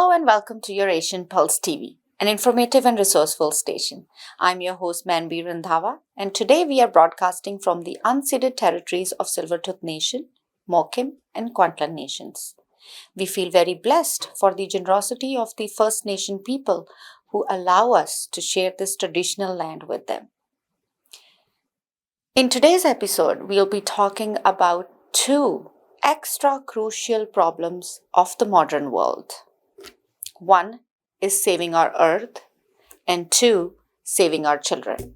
Hello and welcome to your Asian Pulse TV, an informative and resourceful station. I'm your host Manbir Randhawa, and today we are broadcasting from the unceded territories of Silvertooth Nation, Mokim and Kwantlen Nations. We feel very blessed for the generosity of the First Nation people who allow us to share this traditional land with them. In today's episode, we'll be talking about two extra crucial problems of the modern world. One is saving our earth, and two, saving our children.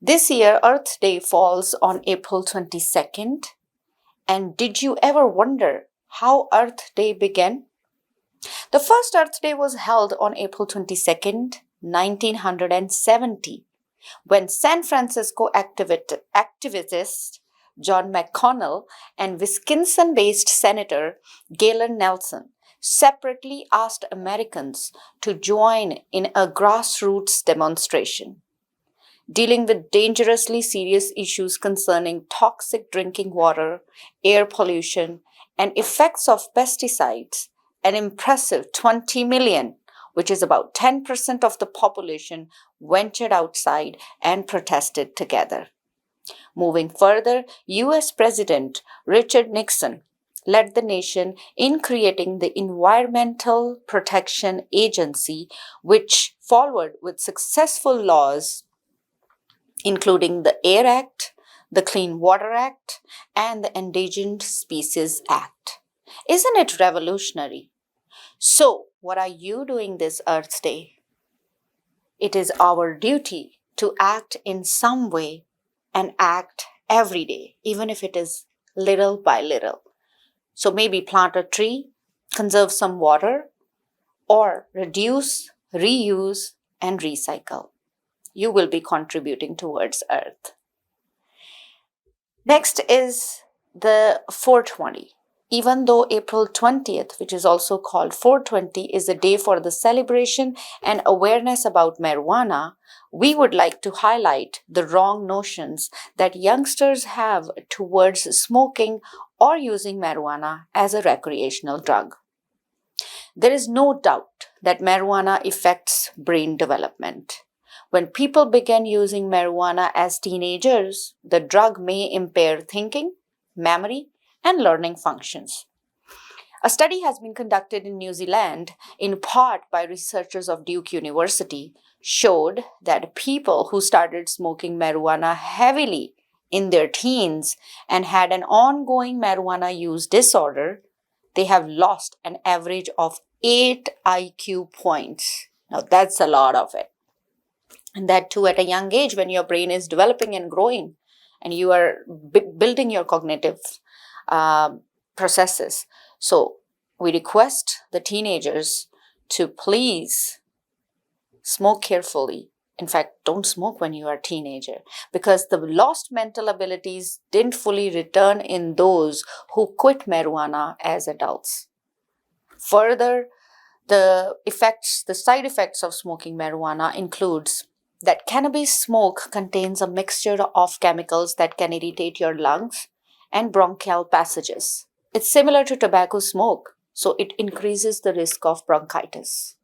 This year, Earth Day falls on April 22nd. And did you ever wonder how Earth Day began? The first Earth Day was held on April 22nd, 1970, when San Francisco activist John McConnell and Wisconsin-based Senator Galen Nelson separately asked Americans to join in a grassroots demonstration, dealing with dangerously serious issues concerning toxic drinking water, air pollution, and effects of pesticides. An impressive 20 million, which is about 10% of the population, ventured outside and protested together. Moving further, U.S. President Richard Nixon led the nation in creating the Environmental Protection Agency, which followed with successful laws including the Air Act, the Clean Water Act, and the Endangered Species Act. Isn't it revolutionary? So, what are you doing this Earth Day? It is our duty to act in some way and act every day, even if it is little by little. So maybe plant a tree, conserve some water, or reduce, reuse, and recycle. You will be contributing towards Earth. Next is the 420. Even though April 20th, which is also called 420, is a day for the celebration and awareness about marijuana, we would like to highlight the wrong notions that youngsters have towards smoking or using marijuana as a recreational drug. There is no doubt that marijuana affects brain development. When people begin using marijuana as teenagers, the drug may impair thinking, memory, and learning functions. A study has been conducted in New Zealand, in part by researchers of Duke University, showed that people who started smoking marijuana heavily in their teens and had an ongoing marijuana use disorder, they have lost an average of 8 IQ points. Now that's a lot of it. And that too at a young age when your brain is developing and growing and you are building your cognitive processes. So we request the teenagers to please smoke carefully. In fact, don't smoke when you are a teenager because the lost mental abilities didn't fully return in those who quit marijuana as adults. Further, the side effects of smoking marijuana includes that cannabis smoke contains a mixture of chemicals that can irritate your lungs and bronchial passages. It's similar to tobacco smoke, so it increases the risk of bronchitis.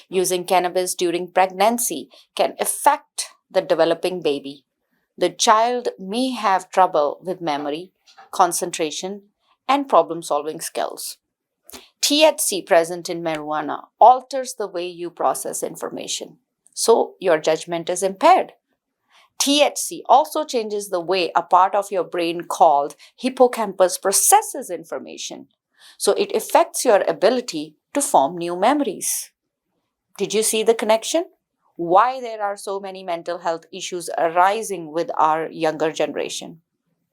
Using cannabis during pregnancy can affect the developing baby. The child may have trouble with memory, concentration, and problem-solving skills. THC present in marijuana alters the way you process information, so your judgment is impaired. THC also changes the way a part of your brain called hippocampus processes information, so it affects your ability to form new memories. Did you see the connection? Why there are so many mental health issues arising with our younger generation?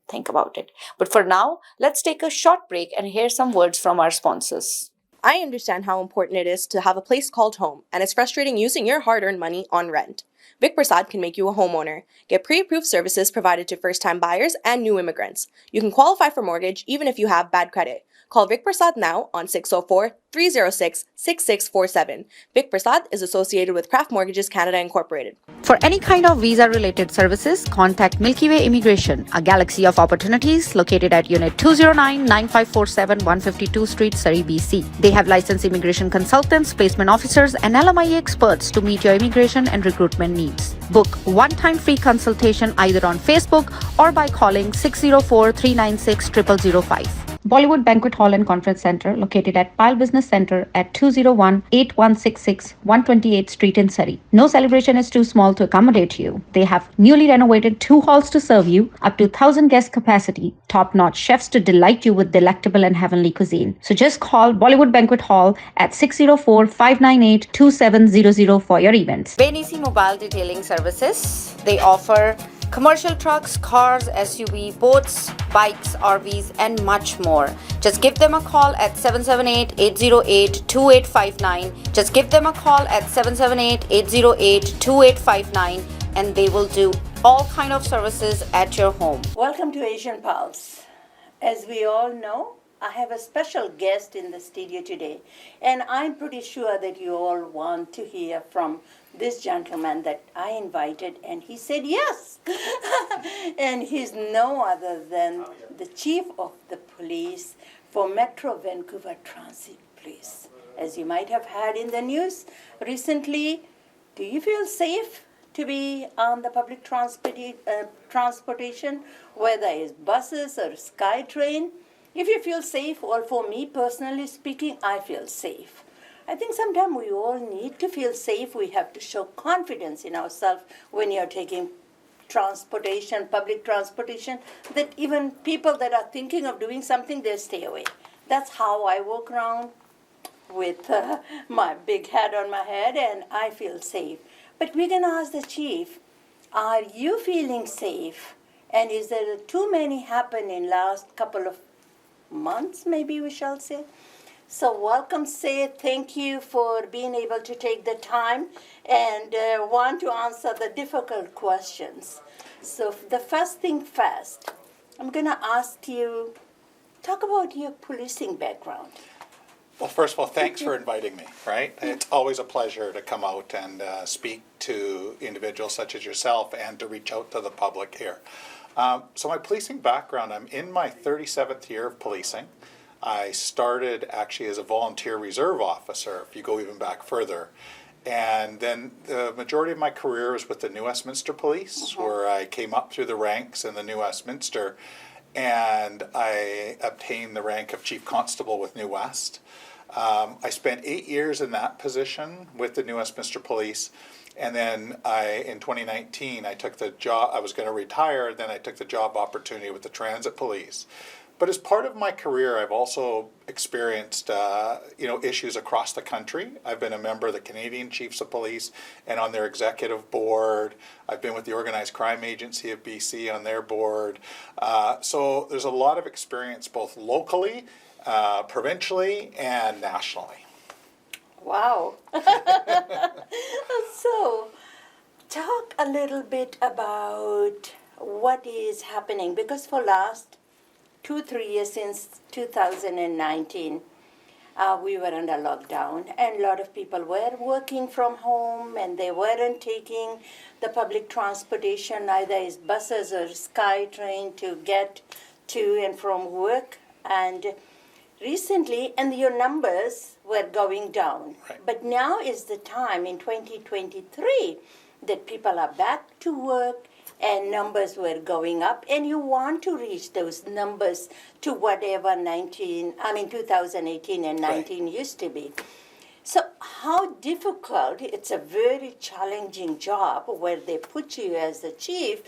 Think about it. But for now, let's take a short break and hear some words from our sponsors. I understand how important it is to have a place called home, and it's frustrating using your hard-earned money on rent. Vic Prasad can make you a homeowner. Get pre-approved services provided to first-time buyers and new immigrants. You can qualify for mortgage even if you have bad credit. Call Vic Prasad now on 604-306-6647. Vic Prasad is associated with Craft Mortgages Canada Incorporated. For any kind of visa-related services, contact Milky Way Immigration, a galaxy of opportunities located at Unit 209-9547 152 Street, Surrey, BC. They have licensed immigration consultants, placement officers, and LMIA experts to meet your immigration and recruitment needs. Book one-time free consultation either on Facebook or by calling 604-396-0005. Bollywood Banquet Hall and Conference Center, located at Pile Business Center at 201-8166 128th Street in Surrey. No celebration is too small to accommodate you. They have newly renovated 2 halls to serve you, up to 1,000 guest capacity, top-notch chefs to delight you with delectable and heavenly cuisine. So just call Bollywood Banquet Hall at 604-598-2700 for your events. Benisi Mobile Detailing Services. They offer commercial trucks, cars, SUV, boats, bikes, RVs, and much more. Just give them a call at 778-808-2859. Just give them a call at 778-808-2859 and they will do all kind of services at your home. Welcome to Asian Pulse. As we all know, I have a special guest in the studio today, and I'm pretty sure that you all want to hear from this gentleman that I invited, and he said yes. And he's no other than the chief of the police for Metro Vancouver Transit Police. As you might have heard in the news recently, do you feel safe to be on the public transportation, whether it's buses or SkyTrain? If you feel safe, or for me personally speaking, I feel safe. I think sometimes we all need to feel safe. We have to show confidence in ourselves when you're taking transportation, public transportation, that even people that are thinking of doing something, they stay away. That's how I walk around with my big hat on my head, and I feel safe. But we're going to ask the chief, are you feeling safe? And is there too many happen in last couple of months, maybe we shall say? So welcome, say thank you for being able to take the time and want to answer the difficult questions. So the first thing first, I'm going to ask you, talk about your policing background. Well, first of all, thanks for inviting me, right? It's always a pleasure to come out and speak to individuals such as yourself and to reach out to the public here. So my policing background, I'm in my 37th year of policing. I started actually as a volunteer reserve officer, if you go even back further. And then the majority of my career was with the New Westminster Police, where I came up through the ranks in the New Westminster, and I obtained the rank of Chief Constable with New West. I spent 8 years in that position with the New Westminster Police. And then in 2019, I took the job, I was going to retire, then I took the job opportunity with the Transit Police. But as part of my career, I've also experienced, issues across the country. I've been a member of the Canadian Chiefs of Police and on their executive board. I've been with the Organized Crime Agency of BC on their board. So there's a lot of experience both locally, provincially, and nationally. Wow. So, talk a little bit about what is happening, because for last 2-3 years, since 2019, we were under lockdown, and a lot of people were working from home, and they weren't taking the public transportation, either as buses or SkyTrain, to get to and from work. And recently, and your numbers were going down. Right. But now is the time in 2023 that people are back to work and numbers were going up, and you want to reach those numbers to whatever 2018 and 19 used to be. So how difficult, it's a very challenging job where they put you as the chief.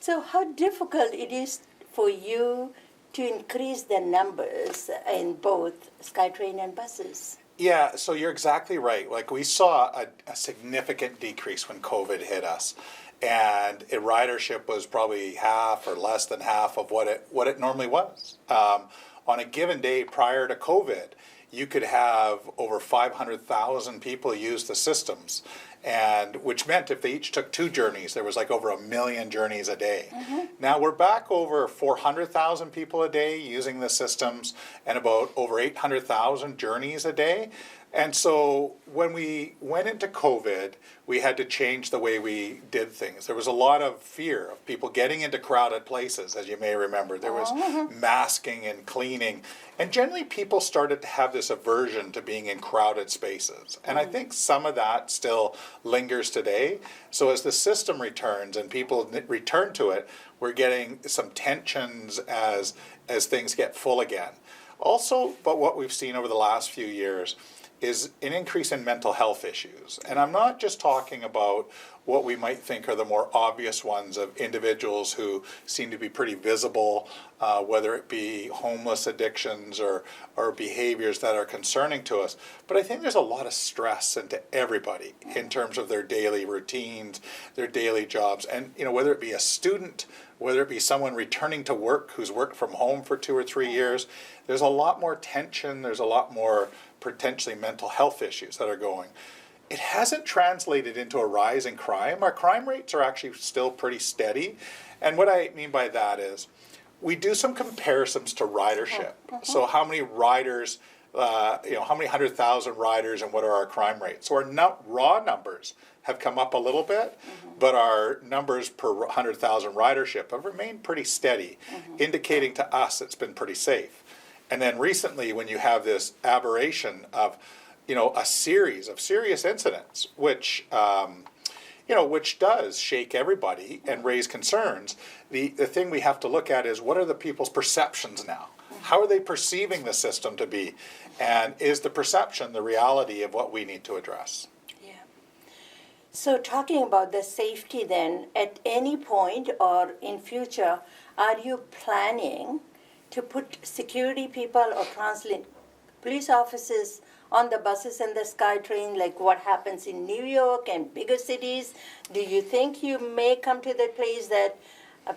So how difficult it is for you to increase the numbers in both SkyTrain and buses? Yeah, so you're exactly right. Like, we saw a significant decrease when COVID hit us, and ridership was probably half or less than half of what it normally was. On a given day prior to COVID, you could have over 500,000 people use the systems, and which meant if they each took 2 journeys, there was like over 1 million journeys a day. Now we're back over 400,000 people a day using the systems and about over 800,000 journeys a day. And so when we went into COVID, we had to change the way we did things. There was a lot of fear of people getting into crowded places, as you may remember. There was masking and cleaning. And generally people started to have this aversion to being in crowded spaces. And I think some of that still lingers today. So as the system returns and people return to it, we're getting some tensions as things get full again. Also, but what we've seen over the last few years is an increase in mental health issues. And I'm not just talking about what we might think are the more obvious ones of individuals who seem to be pretty visible, whether it be homeless addictions or behaviors that are concerning to us. But I think there's a lot of stress into everybody in terms of their daily routines, their daily jobs. And whether it be a student, whether it be someone returning to work who's worked from home for 2 or 3 years, there's a lot more tension, there's a lot more potentially mental health issues that are going. It hasn't translated into a rise in crime. Our crime rates are actually still pretty steady. And what I mean by that is we do some comparisons to ridership. So how many riders, how many 100,000 riders and what are our crime rates? So our raw numbers have come up a little bit, but our numbers per 100,000 ridership have remained pretty steady, indicating to us it's been pretty safe. And then recently, when you have this aberration of, a series of serious incidents, which does shake everybody and raise concerns, the thing we have to look at is what are the people's perceptions now? How are they perceiving the system to be? And is the perception the reality of what we need to address? Yeah. So talking about the safety then, at any point or in future, are you planning to put security people or translate police officers on the buses and the SkyTrain, like what happens in New York and bigger cities? Do you think you may come to the place that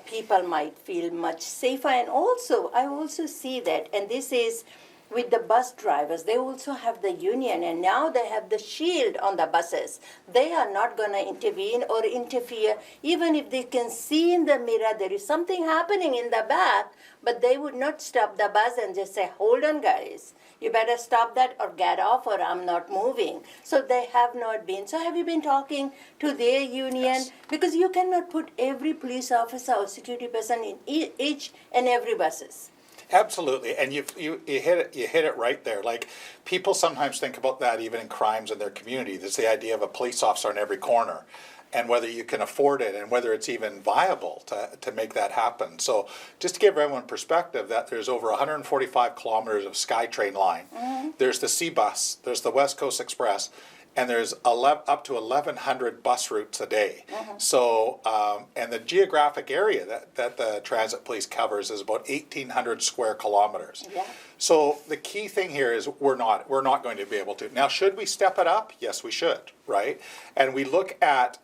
people might feel much safer? And also, I also see that, and this is with the bus drivers, they also have the union, and now they have the shield on the buses. They are not going to intervene or interfere, even if they can see in the mirror there is something happening in the back, but they would not stop the bus and just say, hold on guys, you better stop that or get off or I'm not moving. So they have not been. So have you been talking to their union? Yes. Because you cannot put every police officer or security person in each and every buses. Absolutely, and you hit it right there. Like people sometimes think about that even in crimes in their community. There's the idea of a police officer on every corner, and whether you can afford it and whether it's even viable to make that happen. So just to give everyone perspective, that there's over 145 kilometers of SkyTrain line. There's the C-Bus, there's the West Coast Express, and there's up to 1,100 bus routes a day. So, and the geographic area that the transit police covers is about 1,800 square kilometers. Yeah. So the key thing here is we're not going to be able to. Now, should we step it up? Yes, we should, right? And we look at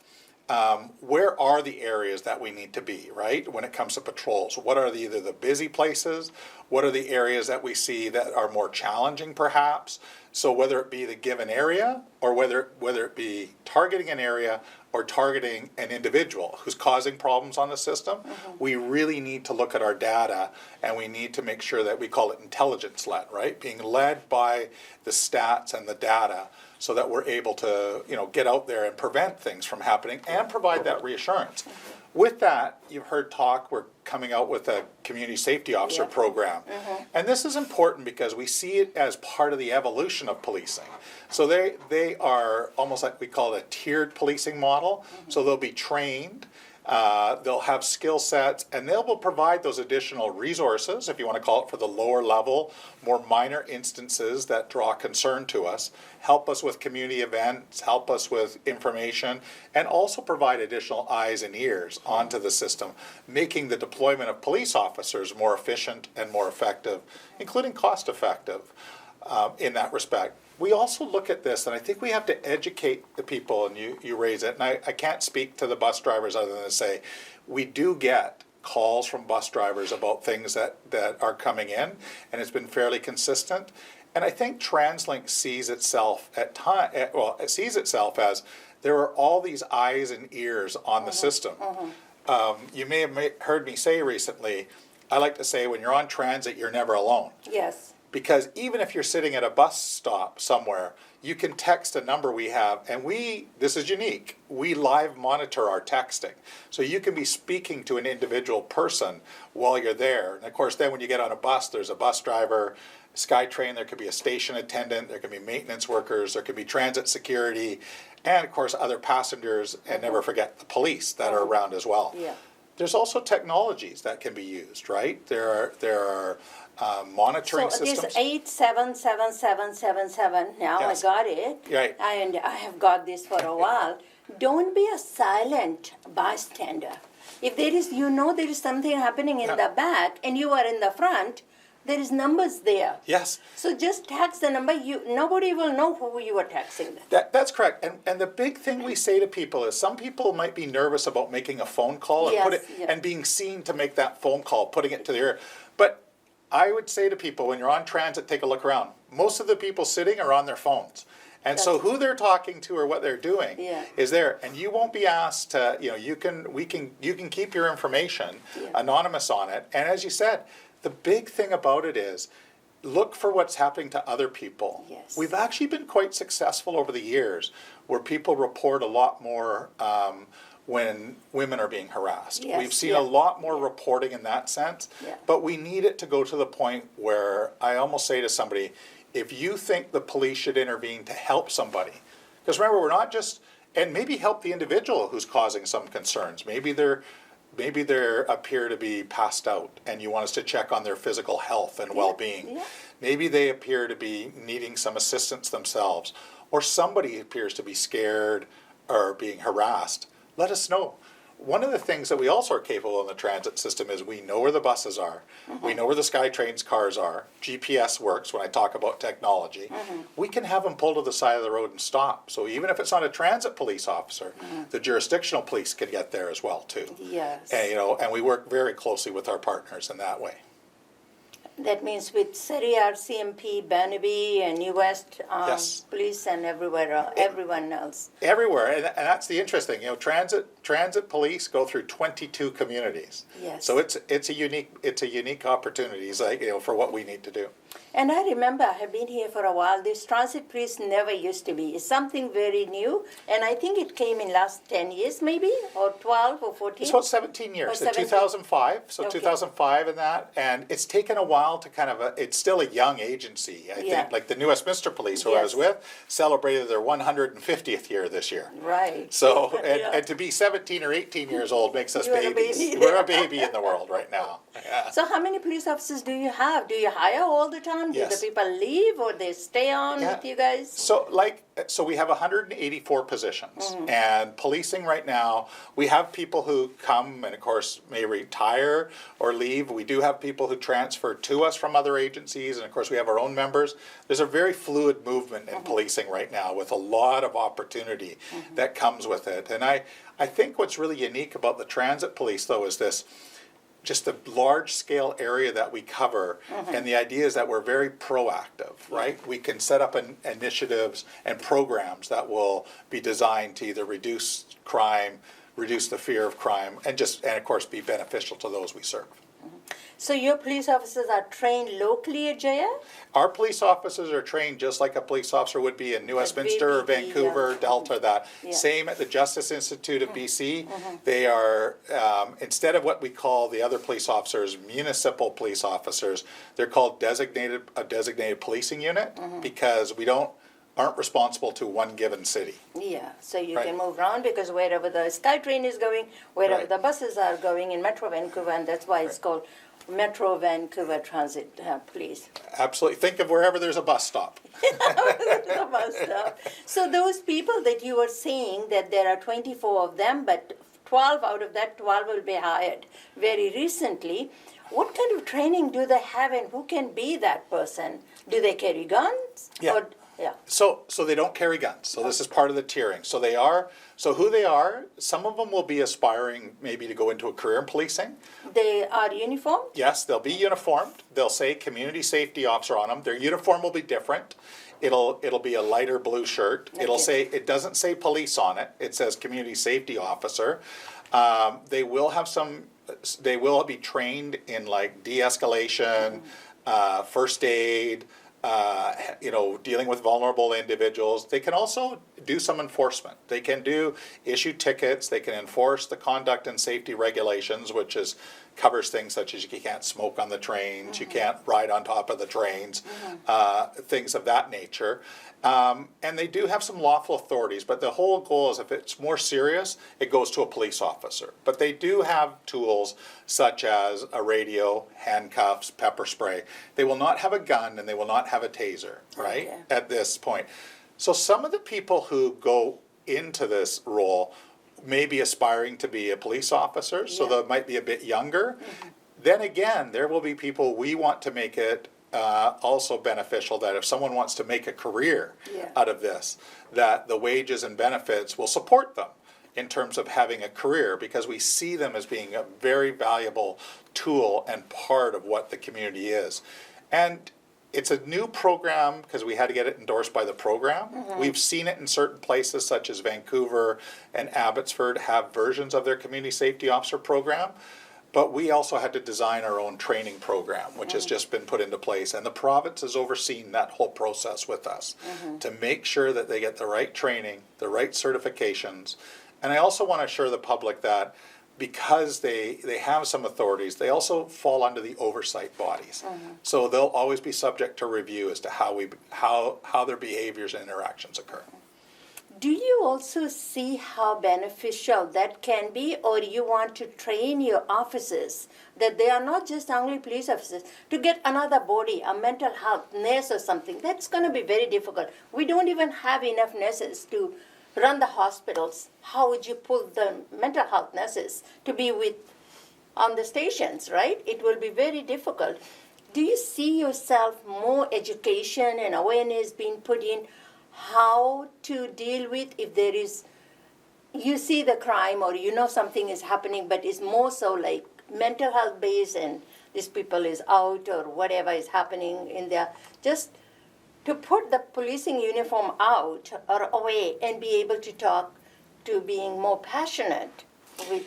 where are the areas that we need to be, right, when it comes to patrols? What are either the busy places? What are the areas that we see that are more challenging, perhaps? So whether it be the given area or whether it be targeting an area or targeting an individual who's causing problems on the system, we really need to look at our data and we need to make sure that we call it intelligence-led, right? Being led by the stats and the data so that we're able to, get out there and prevent things from happening and provide that reassurance. With that, you've heard talk, we're coming out with a community safety officer program. And this is important because we see it as part of the evolution of policing. So they are almost like we call it a tiered policing model. So they'll be trained, they'll have skill sets, and they will provide those additional resources, if you want to call it, for the lower level, more minor instances that draw concern to us, help us with community events, help us with information, and also provide additional eyes and ears onto the system, making the deployment of police officers more efficient and more effective, including cost effective in that respect. We also look at this, and I think we have to educate the people, and you raise it, and I can't speak to the bus drivers other than to say, we do get calls from bus drivers about things that are coming in, and it's been fairly consistent. And I think TransLink sees itself it sees itself as there are all these eyes and ears on the system. You may have heard me say recently, I like to say when you're on transit, you're never alone. Yes. Because even if you're sitting at a bus stop somewhere, you can text a number we have, and this is unique, we live monitor our texting. So you can be speaking to an individual person while you're there. And of course, then when you get on a bus, there's a bus driver, SkyTrain, there could be a station attendant, there could be maintenance workers, there could be transit security, and of course, other passengers, and never forget the police that are around as well. Yeah. There's also technologies that can be used, right? There are monitoring So systems. this 877777, now Yes. I got it. Right. And I have got this for a while. Don't be a silent bystander. If there is, there is something happening in the back and you are in the front, there is numbers there. Yes. So just text the number. Nobody will know who you are texting. That's correct. And the big thing we say to people is some people might be nervous about making a phone call and Yes, yeah. and being seen to make that phone call, putting it to the ear. But I would say to people, when you're on transit, take a look around. Most of the people sitting are on their phones. And so who they're talking to or what they're doing Yeah. is there. And you won't be asked to, you can keep your information anonymous on it. And as you said, the big thing about it is look for what's happening to other people. Yes. We've actually been quite successful over the years where people report a lot more when women are being harassed. Yes, We've seen yeah. a lot more reporting in that sense, Yeah. but we need it to go to the point where I almost say to somebody, if you think the police should intervene to help somebody, because remember, we're not just, and maybe help the individual who's causing some concerns. Maybe they're appear to be passed out and you want us to check on their physical health and well-being. yeah. Maybe they appear to be needing some assistance themselves, or somebody appears to be scared or being harassed. Let us know. One of the things that we also are capable in the transit system is we know where the buses are. We know where the SkyTrain's cars are. GPS works when I talk about technology. We can have them pull to the side of the road and stop. So even if it's not a transit police officer, the jurisdictional police can get there as well too. Yes. And, and we work very closely with our partners in that way. That means with Surrey RCMP, Burnaby, and New West Yes. Police, and everyone else. Everywhere, and that's the interesting. Transit police go through 22 communities. Yes. So it's a unique opportunity, for what we need to do. And I remember I have been here for a while. This transit police never used to be. It's something very new, and I think it came in last 10 years, maybe, or 12 or 14. It's about 17 years. Oh, In 17. 2005, so Okay. 2005 and that, and it's taken a while to it's still a young agency. I Yeah. think, like the New Westminster Police, who I was Yes. with, celebrated their 150th year this year. Right. So, Yeah. and to be 17 or 18 years old makes us You're a babies. baby. We're a baby in the world right now. Yeah. So how many police officers do you have? Do you hire all the time? Do Yes. the people leave or they stay on Yeah. with you guys? So we have 184 positions, and policing right now, we have people who come and of course may retire or leave. We do have people who transfer to us from other agencies, and of course we have our own members. There's a very fluid movement in policing right now with a lot of opportunity that comes with it. And I think what's really unique about the transit police though is this, just the large scale area that we cover, and the idea is that we're very proactive, right? We can set up initiatives and programs that will be designed to either reduce crime, reduce the fear of crime, and of course be beneficial to those we serve. So your police officers are trained locally at Jaya? Our police officers are trained just like a police officer would be in New Westminster, VPD, Vancouver, yeah. Delta, that. Yeah. Same at the Justice Institute of BC. They are, instead of what we call the other police officers, municipal police officers, they're called a designated policing unit because aren't responsible to one given city. Yeah, so you Right. can move around because wherever the SkyTrain is going, wherever Right. the buses are going in Metro Vancouver, and that's why it's called Metro Vancouver Transit Police. Absolutely. Think of wherever there's a bus stop. The bus stop. So those people that you were saying that there are 24 of them, but 12 out of that 12 will be hired very recently. What kind of training do they have and who can be that person? Do they carry guns? Yeah. Yeah. So they don't carry guns. So this is part of the tiering. So who they are, some of them will be aspiring maybe to go into a career in policing. They are uniformed? Yes, they'll be uniformed. They'll say community safety officer on them. Their uniform will be different. It'll be a lighter blue shirt. It'll Okay. say, it doesn't say police on it. It says community safety officer. They will be trained in like de-escalation, first aid, dealing with vulnerable individuals. They can also do some enforcement. They can issue tickets. They can enforce the conduct and safety regulations, which covers things such as you can't smoke on the trains, you can't ride on top of the trains, things of that nature. And they do have some lawful authorities, but the whole goal is if it's more serious, it goes to a police officer. But they do have tools such as a radio, handcuffs, pepper spray. They will not have a gun and they will not have a taser, right, Okay. at this point. So some of the people who go into this role may be aspiring to be a police officer, so Yeah. they might be a bit younger. Then again, there will be people, we want to make it also beneficial that if someone wants to make a career Yeah. out of this, that the wages and benefits will support them in terms of having a career, because we see them as being a very valuable tool and part of what the community is. And it's a new program because we had to get it endorsed by the program. We've seen it in certain places such as Vancouver and Abbotsford have versions of their community safety officer program. But we also had to design our own training program, which has just been put into place. And the province has overseen that whole process with us to make sure that they get the right training, the right certifications. And I also want to assure the public that because they have some authorities, they also fall under the oversight bodies. So they'll always be subject to review as to how their behaviors and interactions occur. Do you also see how beneficial that can be, or you want to train your officers that they are not just only police officers, to get another body, a mental health nurse or something? That's going to be very difficult. We don't even have enough nurses to run the hospitals. How would you pull the mental health nurses to be on the stations, right? It will be very difficult. Do you see yourself more education and awareness being put in how to deal with if there is, you see the crime or you know something is happening, but it's more so like mental health based and this people is out or whatever is happening in there, just to put the policing uniform out or away and be able to talk to being more passionate with.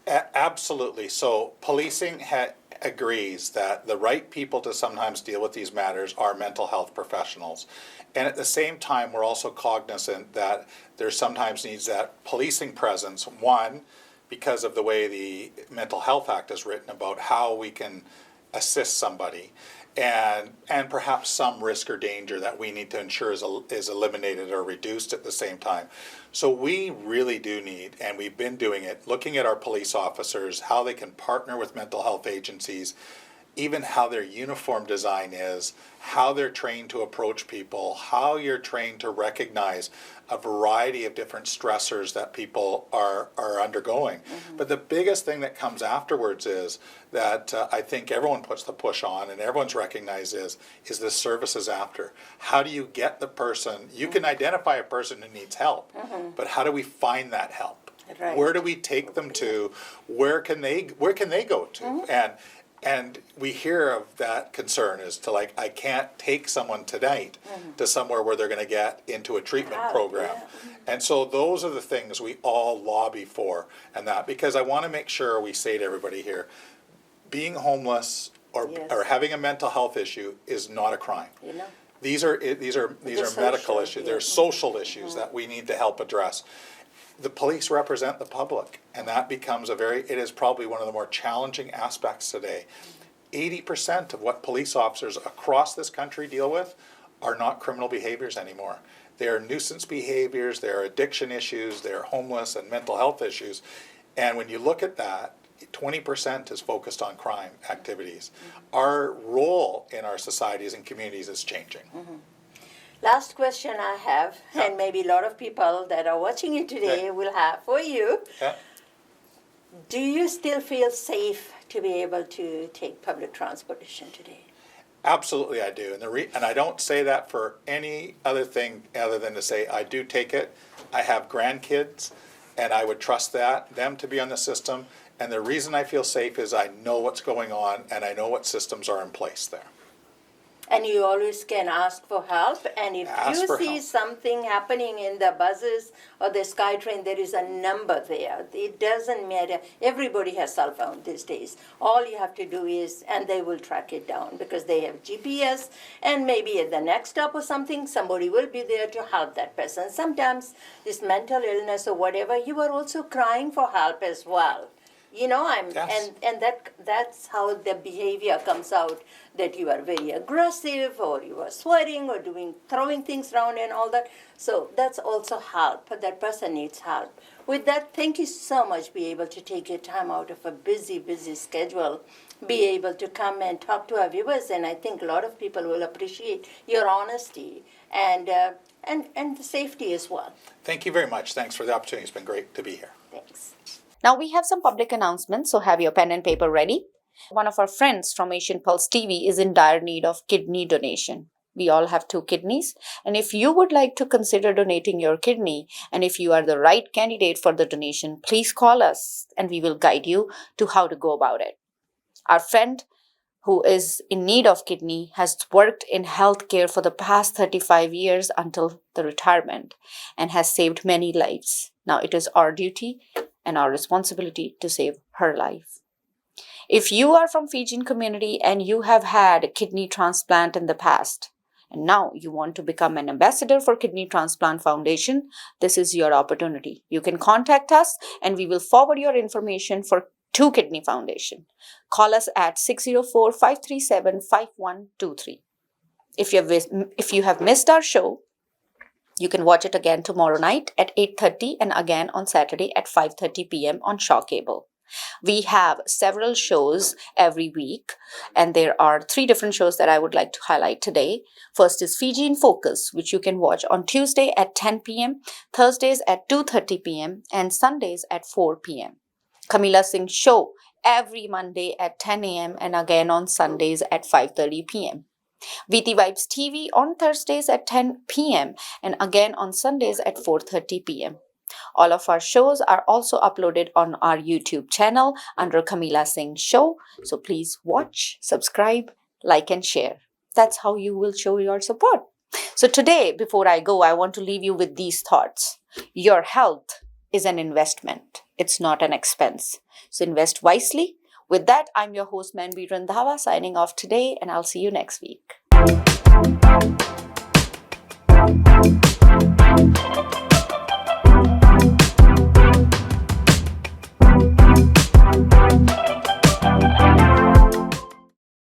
Absolutely. So policing agrees that the right people to sometimes deal with these matters are mental health professionals. And at the same time, we're also cognizant that there sometimes needs that policing presence, one, because of the way the Mental Health Act is written about how we can assist somebody, and perhaps some risk or danger that we need to ensure is eliminated or reduced at the same time. So we really do need, and we've been doing it, looking at our police officers, how they can partner with mental health agencies, even how their uniform design is, how they're trained to approach people, how you're trained to recognize a variety of different stressors that people are undergoing. But the biggest thing that comes afterwards is that I think everyone puts the push on and everyone's recognized is the services after. How do you get the person, you can identify a person who needs help, but how do we find that help? Right. Where do we take them to? Where can they go to? And we hear of that concern as to like, I can't take someone tonight to somewhere where they're going to get into a treatment program. And so those are the things we all lobby for, and that, because I want to make sure we say to everybody here, being homeless or having a mental health issue is not a crime. You know? These are medical social, issues. They're social issues that we need to help address. The police represent the public, and that becomes it is probably one of the more challenging aspects today. 80% of what police officers across this country deal with are not criminal behaviors anymore. They are nuisance behaviors, they are addiction issues, they are homeless and mental health issues. And when you look at that, 20% is focused on crime activities. Our role in our societies and communities is changing. Last question I have, and maybe a lot of people that are watching you today will have for you. Yeah. Do you still feel safe to be able to take public transportation today? Absolutely, I do. And I don't say that for any other thing other than to say I do take it. I have grandkids, and I would trust them to be on the system. And the reason I feel safe is I know what's going on, and I know what systems are in place there. And you always can ask for help. And if Ask you for see help. something happening in the buses or the SkyTrain, there is a number there. It doesn't matter. Everybody has cell phone these days. All you have to do is, and they will track it down because they have GPS. And maybe at the next stop or something, somebody will be there to help that person. Sometimes this mental illness or whatever, you are also crying for help as well. Yes. And that's how the behavior comes out, that you are very aggressive or you are sweating or throwing things around and all that. So that's also help. That person needs help. With that, thank you so much. Be able to take your time out of a busy schedule, be able to come and talk to our viewers, and I think a lot of people will appreciate your honesty and the safety as well. Thank you very much. Thanks for the opportunity. It's been great to be here. Thanks. Now we have some public announcements, so have your pen and paper ready. One of our friends from Asian Pulse TV is in dire need of kidney donation. We all have 2 kidneys, and if you would like to consider donating your kidney, and if you are the right candidate for the donation, please call us and we will guide you to how to go about it. Our friend who is in need of kidney has worked in healthcare for the past 35 years until the retirement and has saved many lives. Now it is our duty and our responsibility to save her life. If you are from Fijian community and you have had a kidney transplant in the past, and now you want to become an ambassador for Kidney Transplant Foundation, this is your opportunity. You can contact us and we will forward your information for 2 Kidney Foundation. Call us at 604-537-5123. If you have missed our show, you can watch it again tomorrow night at 8:30 and again on Saturday at 5:30 p.m. on Shaw Cable. We have several shows every week, and there are 3 different shows that I would like to highlight today. First is Fiji in Focus, which you can watch on Tuesday at 10 p.m., Thursdays at 2:30 p.m., and Sundays at 4 p.m. Kamila Singh Show every Monday at 10 a.m. and again on Sundays at 5:30 p.m. VT Vibes TV on Thursdays at 10 p.m. and again on Sundays at 4:30 p.m. All of our shows are also uploaded on our YouTube channel under Kamila Singh Show. So please watch, subscribe, like and share. That's how you will show your support. So today, before I go, I want to leave you with these thoughts. Your health is an investment. It's not an expense. So invest wisely. With that, I'm your host, Manvi Randhawa, signing off today, and I'll see you next week.